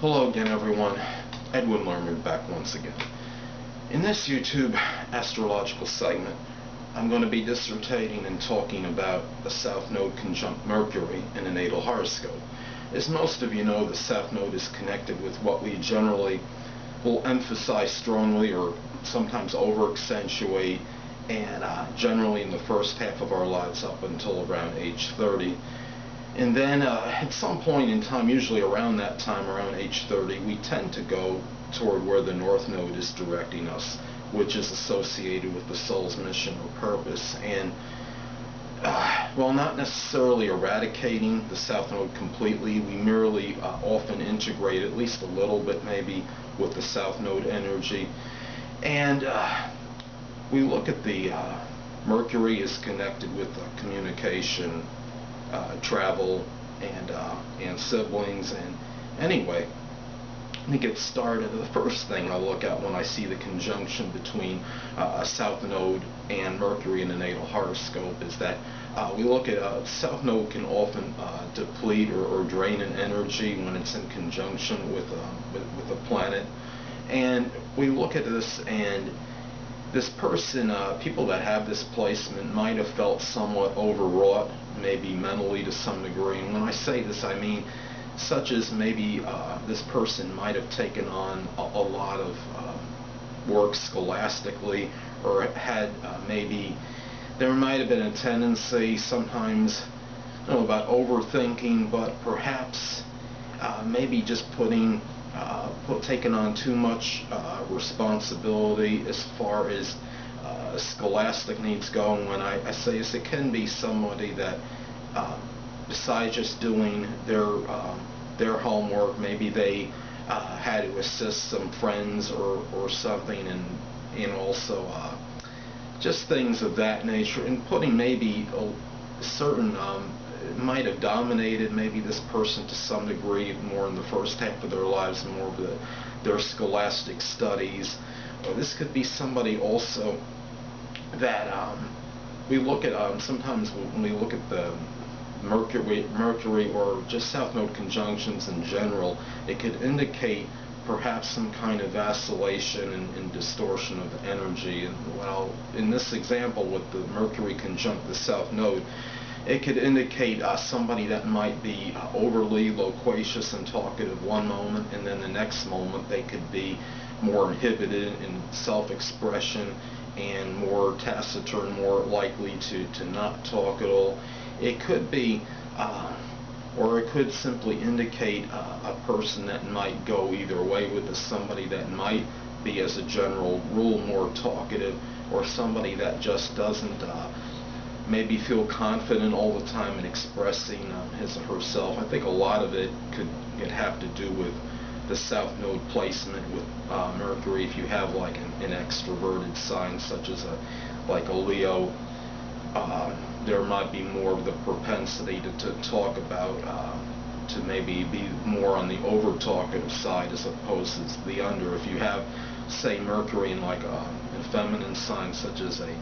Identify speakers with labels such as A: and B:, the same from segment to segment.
A: Hello again, everyone. Edwin Learnard back once again. In this YouTube astrological segment, I'm going to be dissertating and talking about the South Node conjunct Mercury in a natal horoscope. As most of you know, the South Node is connected with what we generally will emphasize strongly or sometimes over-accentuate, and generally in the first half of our lives up until around age 30. And then at some point in time, usually around that time, around age 30, we tend to go toward where the North Node is directing us, which is associated with the soul's mission or purpose. And while not necessarily eradicating the South Node completely, we merely often integrate at least a little bit maybe with the South Node energy. And we look at the Mercury is connected with communication, travel, and siblings. And anyway, to get started, the first thing I look at when I see the conjunction between South Node and Mercury in the natal horoscope is that we look at South Node can often deplete or drain an energy when it's in conjunction with a planet. And we look at this, and this person, people that have this placement might have felt somewhat overwrought, maybe mentally to some degree. And when I say this, I mean such as maybe this person might have taken on a lot of work scholastically, or had maybe there might have been a tendency sometimes, about overthinking, but perhaps maybe just taking on too much responsibility as far as scholastic needs go. And when I say this, it can be somebody that besides just doing their homework, maybe they had to assist some friends or something, and also just things of that nature, and putting maybe a certain might have dominated maybe this person to some degree more in the first half of their lives, more of their scholastic studies. Or this could be somebody also that we look at sometimes when we look at the Mercury or just South Node conjunctions in general, it could indicate perhaps some kind of vacillation and distortion of energy. And well, in this example with the Mercury conjunct the South Node, it could indicate somebody that might be overly loquacious and talkative one moment, and then the next moment they could be more inhibited in self-expression and more taciturn, more likely to not talk at all. It could be, or it could simply indicate a person that might go either way with this, somebody that might be, as a general rule, more talkative, or somebody that just doesn't maybe feel confident all the time in expressing his or herself. I think a lot of it could have to do with the South Node placement with Mercury. If you have like an extroverted sign such as like a Leo, there might be more of the propensity to talk about, to maybe be more on the over talkative side as opposed to the under. If you have, say, Mercury in like a feminine sign such as a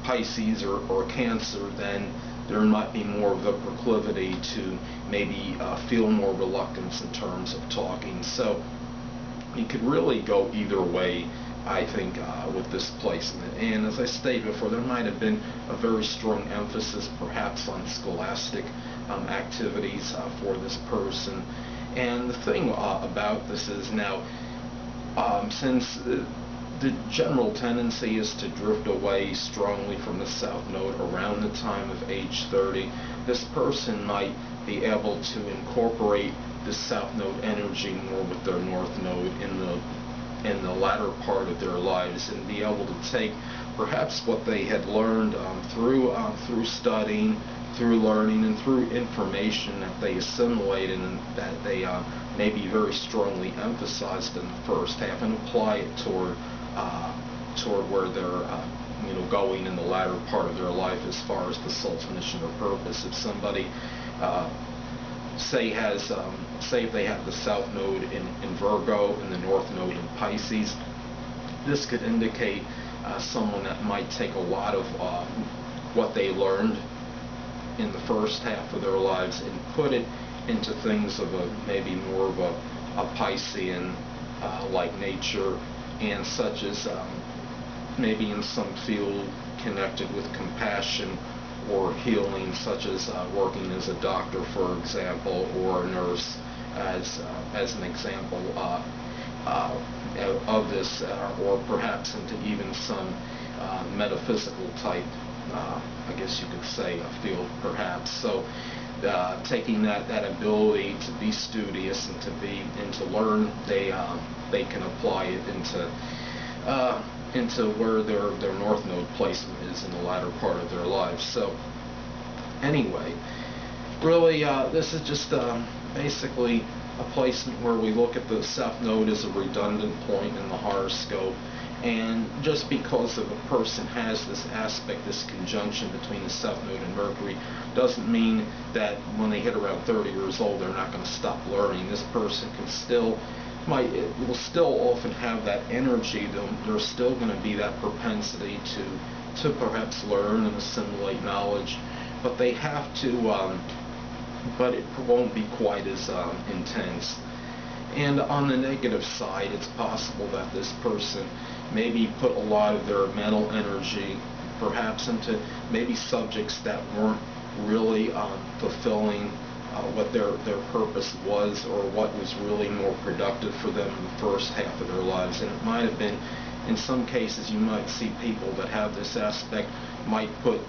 A: Pisces or Cancer, then there might be more of the proclivity to maybe feel more reluctance in terms of talking. So you could really go either way, I think, with this placement. And as I stated before, there might have been a very strong emphasis perhaps on scholastic activities for this person. And the thing about this is now, since the general tendency is to drift away strongly from the South Node around the time of age 30, this person might be able to incorporate the South Node energy more with their North Node in the latter part of their lives, and be able to take perhaps what they had learned through studying, through learning, and through information that they assimilated and that they maybe very strongly emphasized in the first half, and apply it toward where they're going in the latter part of their life as far as the soul's mission or purpose. If somebody say if they have the South Node in Virgo and the North Node in Pisces, this could indicate someone that might take a lot of what they learned in the first half of their lives and put it into things of maybe more of a a Piscean like nature, and such as maybe in some field connected with compassion or healing, such as working as a doctor, for example, or a nurse, as an example of this, or perhaps into even some metaphysical type, I guess you could say, a field, perhaps. So taking that ability to be studious and to learn, they can apply it into where their north node placement is in the latter part of their lives. So anyway, really this is just basically a placement where we look at the south node as a redundant point in the horoscope, and just because of a person has this aspect, this conjunction between the south node and Mercury, doesn't mean that when they hit around 30 years old they're not going to stop learning. This person can still will still often have that energy. There's still going to be that propensity to perhaps learn and assimilate knowledge, but they have to but it won't be quite as intense. And on the negative side, it's possible that this person maybe put a lot of their mental energy perhaps into maybe subjects that weren't really fulfilling what their purpose was, or what was really more productive for them in the first half of their lives. And it might have been, in some cases, you might see people that have this aspect might put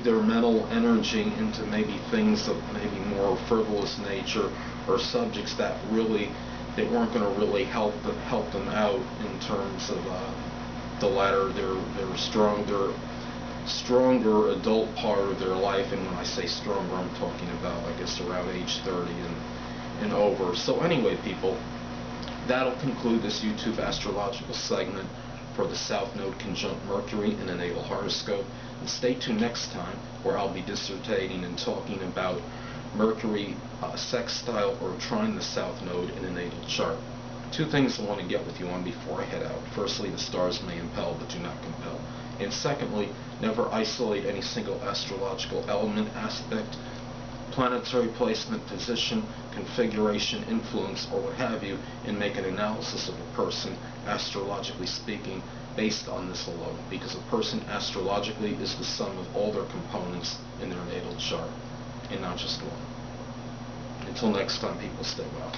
A: their mental energy into maybe things of maybe more frivolous nature, or subjects that really they weren't going to really help them out in terms of the latter, their stronger adult part of their life. And when I say stronger, I'm talking about, I guess, around age 30 and over. So anyway, people, that'll conclude this YouTube astrological segment for the South Node conjunct Mercury in a natal horoscope. And stay tuned next time, where I'll be dissertating and talking about Mercury sextile or trine the South Node in a natal chart. Two things I want to get with you on before I head out. Firstly, the stars may impel but do not compel. And secondly, never isolate any single astrological element, aspect, planetary placement, position, configuration, influence, or what have you, and make an analysis of a person, astrologically speaking, based on this alone. Because a person astrologically is the sum of all their components in their natal chart, and not just one. Until next time, people, stay well.